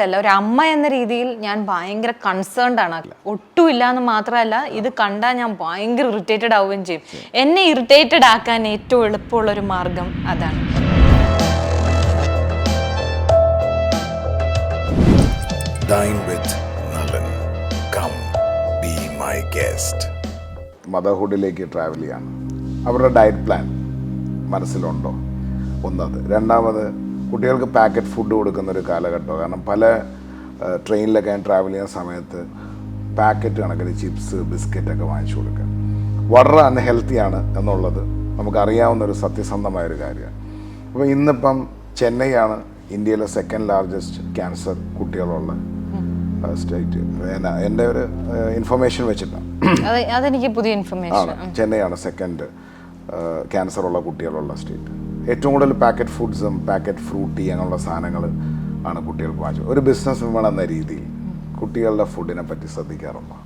അല്ല ഒരു അമ്മ എന്ന രീതിയിൽ ഞാൻ ഭയങ്കര കൺസേൺഡ് ആണ്. ഒട്ടുമില്ല എന്ന് മാത്രമല്ല, ഇത് കണ്ടാൽ ഞാൻ ഭയങ്കര ഇറിറ്റേറ്റഡ് ആവുകയും ചെയ്യും. എന്നെ ഇറിറ്റേറ്റഡ് ആക്കാൻ ഏറ്റവും എളുപ്പമുള്ള ഒരു മാർഗം അതാണ്. Dine with Nalan. Come be my guest. മദർഹുഡിലേക്ക് ട്രാവൽ ചെയ്യാണ്. അവരുടെ ഡയറ്റ് പ്ലാൻ മനസ്സിലുണ്ടോ? ഒന്നത്. രണ്ടാമത്, കുട്ടികൾക്ക് പാക്കറ്റ് ഫുഡ് കൊടുക്കുന്ന ഒരു കാലഘട്ടം. കാരണം പല ട്രെയിനിലൊക്കെ ഞാൻ ട്രാവൽ ചെയ്യുന്ന സമയത്ത് പാക്കറ്റ് കണക്കിന് ചിപ്സ് ബിസ്ക്കറ്റൊക്കെ വാങ്ങിച്ചു കൊടുക്കുക വളരെ അൺഹെൽത്തിയാണ് എന്നുള്ളത് നമുക്കറിയാവുന്ന ഒരു സത്യസന്ധമായൊരു കാര്യമാണ്. അപ്പോൾ ഇന്നിപ്പം ചെന്നൈയാണ് ഇന്ത്യയിലെ സെക്കൻഡ് ലാർജസ്റ്റ് ക്യാൻസർ കുട്ടികളുള്ള സ്റ്റേറ്റ്. എൻ്റെ ഒരു ഇൻഫർമേഷൻ വെച്ചിട്ടാണ്. അതെനിക്ക് പുതിയ ഇൻഫർമേഷൻ. ചെന്നൈയാണ് സെക്കൻഡ് ക്യാൻസർ ഉള്ള കുട്ടികളുള്ള സ്റ്റേറ്റ്. ഏറ്റവും കൂടുതൽ പാക്കറ്റ് ഫുഡ്സും പാക്കറ്റ് ഫ്രൂട്ടി അങ്ങനെയുള്ള സാധനങ്ങൾ ആണ് കുട്ടികൾക്ക് വാങ്ങിച്ചത്. ഒരു ബിസിനസ് വുമൺ എന്ന രീതിയിൽ കുട്ടികളുടെ ഫുഡിനെ പറ്റി ശ്രദ്ധിക്കാറുണ്ടോ?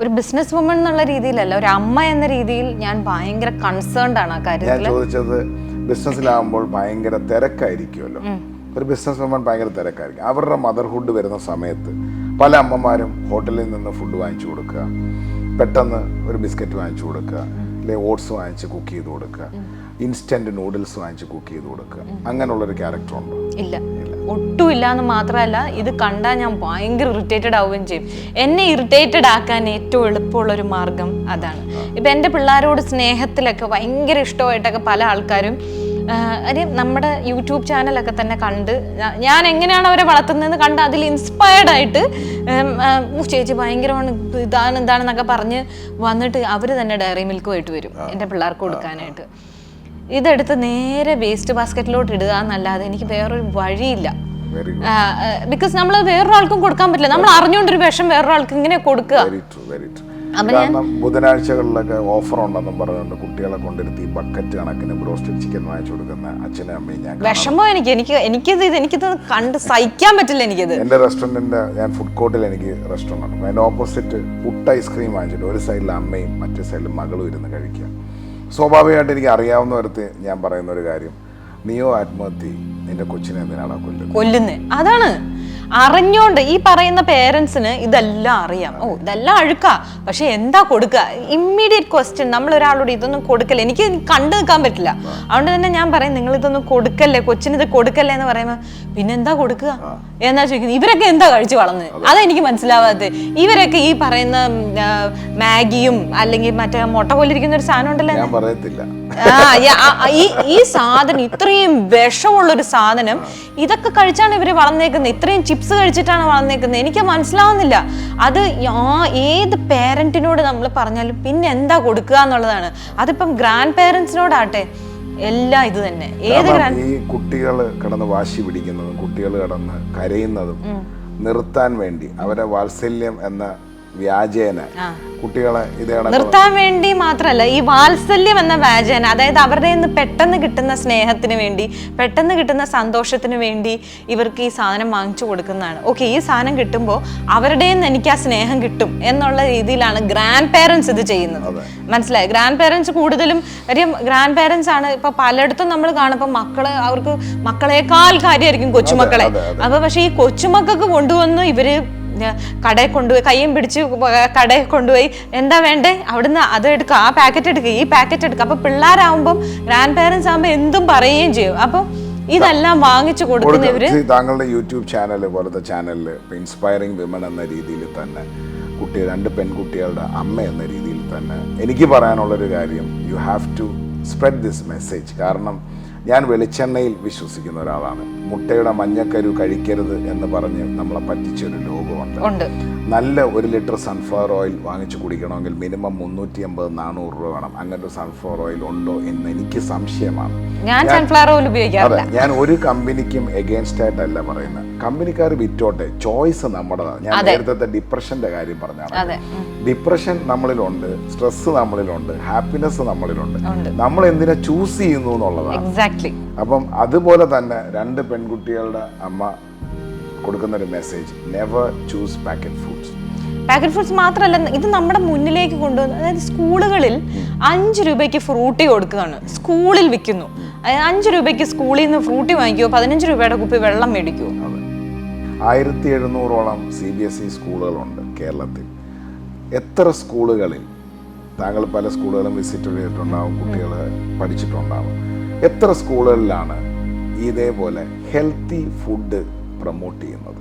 ഒരു ബിസിനസ് വുമൺ എന്നുള്ള രീതിയിലല്ല, ഒരു അമ്മ എന്ന രീതിയിൽ ഞാൻ ഭയങ്കര കൺസേൺഡ് ആണ് ആ കാര്യത്തിൽ. ഞാൻ ചോദിച്ചത്, ബിസിനസ്സിലാകുമ്പോൾ ഭയങ്കര തിരക്കായിരിക്കുമല്ലോ. ഒരു ബിസിനസ് വുമൺ ഭയങ്കര തിരക്കായിരിക്കും. അവരുടെ മദർഹുഡ് വരുന്ന സമയത്ത് പല അമ്മമാരും ഹോട്ടലിൽ നിന്ന് ഫുഡ് വാങ്ങിച്ചു കൊടുക്കുക, പെട്ടെന്ന് ഒരു ബിസ്ക്കറ്റ് വാങ്ങിച്ചു കൊടുക്കുക, അല്ലെങ്കിൽ ഓട്സ് വാങ്ങിച്ച് കുക്ക് ചെയ്ത് കൊടുക്കുക, ഇൻസ്റ്റന്റ് നൂഡിൽസ് വാങ്ങിച്ച് കുക്ക് ചെയ്ത് കൊടുക്കുക. അങ്ങനെയുള്ളൊരു ക്യാരക്ടർ ഉണ്ടോ? ഇല്ല, ഒട്ടുമില്ല എന്ന് മാത്രമല്ല, ഇത് കണ്ടാൽ ഞാൻ ഭയങ്കര ഇറിറ്റേറ്റഡ് ആവുകയും ചെയ്യും. എന്നെ ഇറിറ്റേറ്റഡ് ആക്കാൻ ഏറ്റവും എളുപ്പമുള്ള ഒരു മാർഗം അതാണ്. ഇപ്പം എൻ്റെ പിള്ളേരോട് സ്നേഹത്തിലൊക്കെ ഭയങ്കര ഇഷ്ടമായിട്ടൊക്കെ പല ആൾക്കാരും നമ്മുടെ യൂട്യൂബ് ചാനലൊക്കെ തന്നെ കണ്ട് ഞാൻ എങ്ങനെയാണ് അവരെ വളർത്തുന്നതെന്ന് കണ്ട് അതിൽ ഇൻസ്പയർഡ് ആയിട്ട് ചേച്ചി ഭയങ്കരമാണ് ഇതാണെന്നൊക്കെ പറഞ്ഞ് വന്നിട്ട് അവർ തന്നെ ഡയറി മിൽക്ക് പോയിട്ട് വരും എൻ്റെ പിള്ളേർക്ക് കൊടുക്കാനായിട്ട്. ഇതെടുത്ത് നേരെ വേസ്റ്റ് ബാസ്ക്കറ്റിലോട്ട് ഇടുക എന്നല്ലാതെ എനിക്ക് വേറൊരു വഴിയില്ല. ബിക്കോസ് നമ്മൾ വേറൊരാൾക്കും കൊടുക്കാൻ പറ്റില്ല. നമ്മൾ അറിഞ്ഞുകൊണ്ടൊരു വിഷം വേറൊരാൾക്ക് ഇങ്ങനെ കൊടുക്കുക. കാരണം ബുധനാഴ്ചകളിലൊക്കെ ഓഫർ ഉണ്ടെന്നും പറഞ്ഞുകൊണ്ട് കുട്ടികളെ കൊണ്ടിരുത്തി ബക്കറ്റ് കണക്കിന് ബ്രോസ്റ്റഡ് ചിക്കൻ വാങ്ങിച്ചു കൊടുക്കുന്ന അച്ഛനും അമ്മയും ഞാൻ. വിഷമോ എനിക്കിത് കണ്ട് സഹിക്കാൻ പറ്റില്ല. എനിക്കത് എൻ്റെ റെസ്റ്റോറൻറ്റിൻ്റെ, ഞാൻ ഫുഡ് കോർട്ടിൽ എനിക്ക് റെസ്റ്റോറൻറ്റ് ഉണ്ട്. അതിൻ്റെ ഓപ്പോസിറ്റ് പുട്ട് ഐസ്ക്രീം വാങ്ങിച്ചിട്ട് ഒരു സൈഡിൽ അമ്മയും മറ്റേ സൈഡിൽ മകളും ഇരുന്ന് കഴിക്കുക. സ്വാഭാവികമായിട്ട് എനിക്ക് അറിയാവുന്നവരത്ത് ഞാൻ പറയുന്ന ഒരു കാര്യം, നീയോ ആത്മഹത്യ, നിന്റെ കൊച്ചിനെ എന്തിനാണ് കൊല്ലുന്നത്? അതാണ് അറിഞ്ഞോണ്ട്. ഈ പറയുന്ന പേരൻസിന് ഇതെല്ലാം അറിയാം. ഇതെല്ലാം അഴുക്കാ, പക്ഷെ എന്താ കൊടുക്കുക? Immediate question. നമ്മൾ ഒരാളോട് ഇതൊന്നും കൊടുക്കല്ലേ, എനിക്ക് കണ്ടു നിൽക്കാൻ പറ്റില്ല. അതുകൊണ്ട് തന്നെ ഞാൻ പറയും, നിങ്ങൾ ഇതൊന്നും കൊടുക്കല്ലേ, കൊച്ചിന് ഇത് കൊടുക്കല്ലേ എന്ന് പറയുമ്പോൾ പിന്നെന്താ കൊടുക്കുക എന്നാ ചോദിക്കുന്നത്. ഇവരൊക്കെ എന്താ കഴിച്ച് വളർന്നത്? അതെനിക്ക് മനസ്സിലാവാത്തത്. ഇവരൊക്കെ ഈ പറയുന്ന മാഗിയും അല്ലെങ്കിൽ മറ്റേ മുട്ട പോലിരിക്കുന്ന ഒരു സാധനം ഉണ്ടല്ലോ, ഞാൻ പറയത്തില്ല, ഈ സാധനം, ഇത്രയും വിഷമുള്ളൊരു സാധനം, ഇതൊക്കെ കഴിച്ചാണ് ഇവര് വളർന്നേക്കുന്നത്. ഇത്രയും ചിപ്സ് കഴിച്ചിട്ടാണ് വളർന്നേക്കുന്നത്. എനിക്ക് മനസ്സിലാവുന്നില്ല. അത് ഏത് പേരന്റിനോട് നമ്മൾ പറഞ്ഞാലും പിന്നെ എന്താ കൊടുക്കുക എന്നുള്ളതാണ്. അതിപ്പം ഗ്രാൻഡ് പേരൻസിനോടാട്ടെ, എല്ലാം ഇത് തന്നെ. ഈ കുട്ടികൾ കിടന്ന് വാശി പിടിക്കുന്നതും കുട്ടികൾ കിടന്ന് കരയുന്നതും നിർത്താൻ വേണ്ടി അവരെ വാത്സല്യം എന്ന വ്യാജേന കുട്ടികളെ നിർത്താൻ വേണ്ടി മാത്രമല്ല, ഈ വാത്സല്യം എന്ന വ്യാജേന, അതായത് അവരുടെ നിന്ന് പെട്ടെന്ന് കിട്ടുന്ന സ്നേഹത്തിന് വേണ്ടി, പെട്ടെന്ന് കിട്ടുന്ന സന്തോഷത്തിന് വേണ്ടി ഇവർക്ക് ഈ സാധനം വാങ്ങിച്ചു കൊടുക്കുന്നതാണ്. ഓക്കെ, ഈ സാധനം കിട്ടുമ്പോൾ അവരുടെ നിന്ന് എനിക്ക് ആ സ്നേഹം കിട്ടും എന്നുള്ള രീതിയിലാണ് ഗ്രാൻഡ് പേരൻസ് ഇത് ചെയ്യുന്നത്. മനസ്സിലായി? ഗ്രാൻഡ് പേരൻസ് കൂടുതലും ഗ്രാൻഡ് പേരൻസ് ആണ്. ഇപ്പൊ പലയിടത്തും നമ്മൾ കാണുമ്പോൾ അവർക്ക് മക്കളെക്കാൾ കാര്യമായിരിക്കും കൊച്ചുമക്കളെ. അപ്പൊ പക്ഷെ ഈ കൊച്ചുമക്കൾക്ക് കൊണ്ടുവന്ന് ഇവര് കടയിൽ കൊണ്ടുപോയി കയ്യും പിടിച്ച് കടയിൽ കൊണ്ടുപോയി എന്താ വേണ്ടേ അവിടുന്ന് അത് എടുക്കുക, ആ പാക്കറ്റ് എടുക്കുക, ഈ പാക്കറ്റ് എടുക്കുക. അപ്പൊ പിള്ളേരാകുമ്പോൾ ഗ്രാൻഡ് പേരൻസ് ആകുമ്പോൾ എന്തും പറയുകയും ചെയ്യും. അപ്പൊ ഇതെല്ലാം വാങ്ങിച്ചു കൊടുക്കുന്നവര്. താങ്കളുടെ യൂട്യൂബ് ചാനൽ പോലത്തെ ചാനലിൽ ഇൻസ്പയറിംഗ് വിമൻ എന്ന രീതിയിൽ തന്നെ രണ്ട് പെൺകുട്ടികളുടെ അമ്മ എന്ന രീതിയിൽ തന്നെ എനിക്ക് പറയാനുള്ളൊരു കാര്യം, you have to spread this message. കാരണം ഞാൻ വെളിച്ചെണ്ണയിൽ വിശ്വസിക്കുന്ന ഒരാളാണ്. മുട്ടയുടെ മഞ്ഞക്കരു കഴിക്കരുത് എന്ന് പറഞ്ഞ് നമ്മളെ പറ്റിച്ചൊരു ലോകമുണ്ട്. നല്ല 1 ലിറ്റർ സൺഫ്ലവർ ഓയിൽ വാങ്ങിച്ചു കുടിക്കണമെങ്കിൽ മിനിമം 350-400 രൂപ വേണം. അങ്ങനത്തെ സൺഫ്ലവർ ഓയിൽ ഉണ്ടോ എന്ന് എനിക്ക് സംശയമാണ്. ഞാൻ ഒരു കമ്പനിക്കും എഗെയിൻസ്റ്റ് ആയിട്ടല്ല പറയുന്നത്. കമ്പനിക്കാർ വിറ്റോട്ടെ, ചോയ്സ് നമ്മുടേതാണ്. ഞാൻ നേരത്തെ ഡിപ്രഷന്റെ കാര്യം പറഞ്ഞാണ്. ഡിപ്രഷൻ നമ്മളിലുണ്ട്, സ്ട്രെസ് നമ്മളിലുണ്ട്, ഹാപ്പിനെസ് നമ്മളിലുണ്ട്. നമ്മൾ എന്തിനാ ചൂസ് ചെയ്യുന്നു എന്നുള്ളതാണ്. അപ്പം അതുപോലെ തന്നെ 2 പെൺകുട്ടികളുടെ അമ്മ കൊടുക്കുന്ന ഒരു message, never choose packet foods. Packet foods മാത്രമല്ല, ഇത് നമ്മുടെ മുന്നിലേക്ക് കൊണ്ടുവന്ന്, അതായത് സ്കൂളുകളിൽ 5 രൂപയ്ക്ക് ഫ്രൂട്ടി കൊടുക്കുന്നതാണ്, സ്കൂളിൽ വിൽക്കുന്നു. 5 രൂപയ്ക്ക് സ്കൂളിൽ നിന്ന് ഫ്രൂട്ടി വാങ്ങിക്കുമോ, 15 രൂപയുടെ കുപ്പി വെള്ളം മേടിക്കുമോ? 1700-ഓളം CBSE സ്കൂളുകളുണ്ട് കേരളത്തിൽ. എത്ര സ്കൂളുകളിൽ, താങ്കൾ പല സ്കൂളുകളും വിസിറ്റ് ചെയ്തിട്ടുണ്ടാവും, കുട്ടികൾ പഠിച്ചിട്ടുണ്ടാവും, എത്ര സ്കൂളുകളിലാണ് ഇതേപോലെ ഹെൽത്തി ഫുഡ് പ്രൊമോട്ട് ചെയ്യുന്നത്?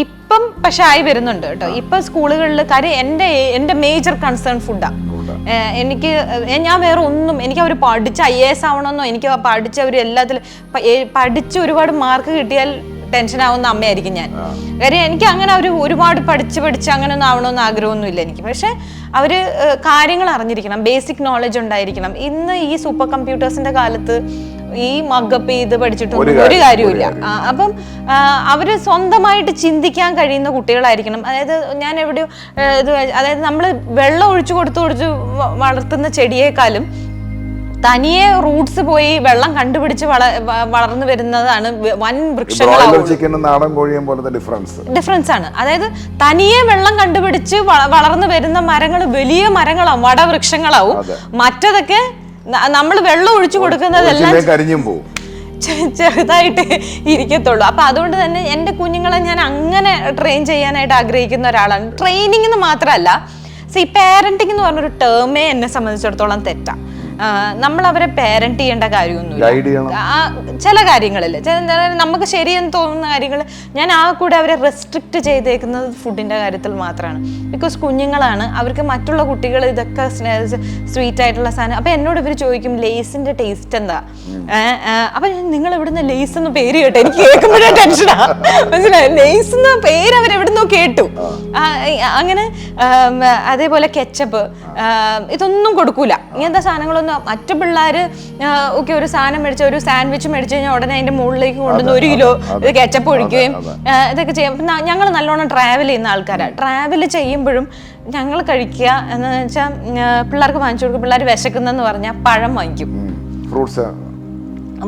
ഇപ്പം പക്ഷെ ആയി വരുന്നുണ്ട് കേട്ടോ. ഇപ്പൊ സ്കൂളുകളിൽ കാര്യം എന്റെ മേജർ കൺസേൺ ഫുഡാണ്. എനിക്ക് ഞാൻ വേറെ ഒന്നും, എനിക്ക് അവർ പഠിച്ച് IAS ആവണമെന്നോ, എനിക്ക് പഠിച്ചവർ എല്ലാത്തിലും പഠിച്ച് ഒരുപാട് മാർക്ക് കിട്ടിയാൽ ടെൻഷൻ ആവുന്ന അമ്മയായിരിക്കും ഞാൻ. കാര്യം എനിക്ക് അങ്ങനെ അവർ ഒരുപാട് പഠിച്ച് അങ്ങനെ ഒന്നും ആവണമെന്ന് ആഗ്രഹമൊന്നുമില്ല എനിക്ക്. പക്ഷെ അവർ കാര്യങ്ങൾ അറിഞ്ഞിരിക്കണം, ബേസിക് നോളജ് ഉണ്ടായിരിക്കണം. ഇന്ന് ഈ സൂപ്പർ കമ്പ്യൂട്ടേഴ്സിന്റെ കാലത്ത് ഈ മഗപ്പ് ചെയ്ത് പഠിച്ചിട്ടൊന്നും ഒരു കാര്യമില്ല. അപ്പം അവര് സ്വന്തമായിട്ട് ചിന്തിക്കാൻ കഴിയുന്ന കുട്ടികളായിരിക്കണം. അതായത് ഞാൻ എവിടെയോ അതായത് നമ്മൾ വെള്ളം ഒഴിച്ചു കൊടുത്ത് വളർത്തുന്ന ചെടിയേക്കാളും തനിയെ റൂട്ട്സ് പോയി വെള്ളം കണ്ടുപിടിച്ച് വളർന്നു വരുന്നതാണ് വൻ വൃക്ഷങ്ങളാവും. നാടൻ കോഴിയും പോലത്തെ ഡിഫറൻസ് ആണ്. അതായത് തനിയെ വെള്ളം കണ്ടുപിടിച്ച് വളർന്നു വരുന്ന മരങ്ങൾ വലിയ മരങ്ങളാവും, വടവൃക്ഷങ്ങളാവും. മറ്റതൊക്കെ നമ്മൾ വെള്ളം ഒഴിച്ചു കൊടുക്കുന്നതെല്ലാം കരിഞ്ഞും പോവും, ചെറുതായിട്ട് ഇരിക്കത്തുള്ളൂ. അപ്പൊ അതുകൊണ്ട് തന്നെ എൻ്റെ കുഞ്ഞുങ്ങളെ ഞാൻ അങ്ങനെ ട്രെയിൻ ചെയ്യാനായിട്ട് ആഗ്രഹിക്കുന്ന ഒരാളാണ്. ട്രെയിനിങ് എന്ന് മാത്രമല്ല, പാരന്റിങ് എന്ന് പറഞ്ഞൊരു ടേമേ എന്നെ സംബന്ധിച്ചിടത്തോളം തെറ്റാ. നമ്മൾ അവരെ പാരന്റ് ചെയ്യേണ്ട കാര്യമൊന്നുമില്ല. ചില കാര്യങ്ങളിൽ നമുക്ക് ശരിയെന്ന് തോന്നുന്ന കാര്യങ്ങൾ ഞാൻ കൂടെ അവരെ റെസ്ട്രിക്റ്റ് ചെയ്തേക്കുന്നത് ഫുഡിന്റെ കാര്യത്തിൽ മാത്രമാണ്. ബിക്കോസ് കുഞ്ഞുങ്ങളാണ്, അവർക്ക് മറ്റുള്ള കുട്ടികൾ ഇതൊക്കെ സ്വീറ്റ് ആയിട്ടുള്ള സാധനം. അപ്പൊ എന്നോട് ഇവർ ചോദിക്കും ലേസിന്റെ ടേസ്റ്റ് എന്താ? അപ്പൊ നിങ്ങൾ എവിടുന്ന് ലേസ് എന്ന് പേര് കേട്ടോ? എനിക്ക് കേൾക്കുമ്പോഴേ ടെൻഷനാ, മനസ്സിലായി? ലേസ് എന്ന പേര് അവരെവിടുന്നോ കേട്ടു. അങ്ങനെ അതേപോലെ കെച്ചപ്പ് ഇതൊന്നും കൊടുക്കൂല. ഇങ്ങനത്തെ സാധനങ്ങളൊന്നും. മറ്റു പിള്ളേര് ഒക്കെ ഒരു സാധനം മേടിച്ച, ഒരു സാൻഡ്വിച്ച് മേടിച്ചു കഴിഞ്ഞാൽ ഉടനെ അതിന്റെ മുകളിലേക്ക് കൊണ്ടുവന്ന് 1 കിലോ കെച്ചപ്പ് ഒഴിക്കുകയും ഇതൊക്കെ ചെയ്യും. ഞങ്ങൾ നല്ലോണം ട്രാവൽ ചെയ്യുന്ന ആൾക്കാരാണ്. ട്രാവൽ ചെയ്യുമ്പോഴും ഞങ്ങൾ കഴിക്കുക എന്ന് വെച്ചാൽ പിള്ളേർക്ക് വാങ്ങിച്ചു കൊടുക്കും. പിള്ളേർ വിശക്കുന്നെന്ന് പറഞ്ഞാൽ പഴം വാങ്ങിക്കും, ഫ്രൂട്ട്സ്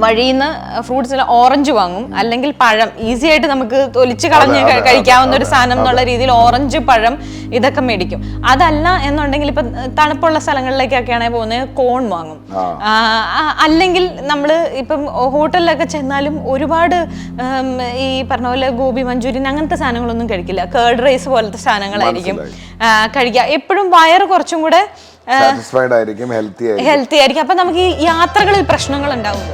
വഴിയിൽ നിന്ന് ഫ്രൂട്ട്സിൽ ഓറഞ്ച് വാങ്ങും, അല്ലെങ്കിൽ പഴം. ഈസി ആയിട്ട് നമുക്ക് തൊലിച്ച് കളഞ്ഞ് കഴിക്കാവുന്ന ഒരു സാധനം എന്നുള്ള രീതിയിൽ ഓറഞ്ച്, പഴം ഇതൊക്കെ മേടിക്കും. അതല്ല എന്നുണ്ടെങ്കിൽ ഇപ്പൊ തണുപ്പുള്ള സ്ഥലങ്ങളിലേക്കൊക്കെ ആണെങ്കിൽ പോകുന്നത് കോൺ വാങ്ങും. അല്ലെങ്കിൽ നമ്മൾ ഇപ്പം ഹോട്ടലിലൊക്കെ ചെന്നാലും ഒരുപാട് ഈ പറഞ്ഞ പോലെ ഗോബി മഞ്ചൂരിയൻ അങ്ങനത്തെ സാധനങ്ങളൊന്നും കഴിക്കില്ല. കേർഡ് റൈസ് പോലത്തെ സാധനങ്ങളായിരിക്കും കഴിക്കുക. എപ്പോഴും വയറ് കുറച്ചും കൂടെ സാറ്റിസ്ഫൈഡ് ആയിരിക്കും, ഹെൽത്തി ആയിരിക്കും. അപ്പൊ നമുക്ക് ഈ യാത്രകളിൽ പ്രശ്നങ്ങൾ ഉണ്ടാവും.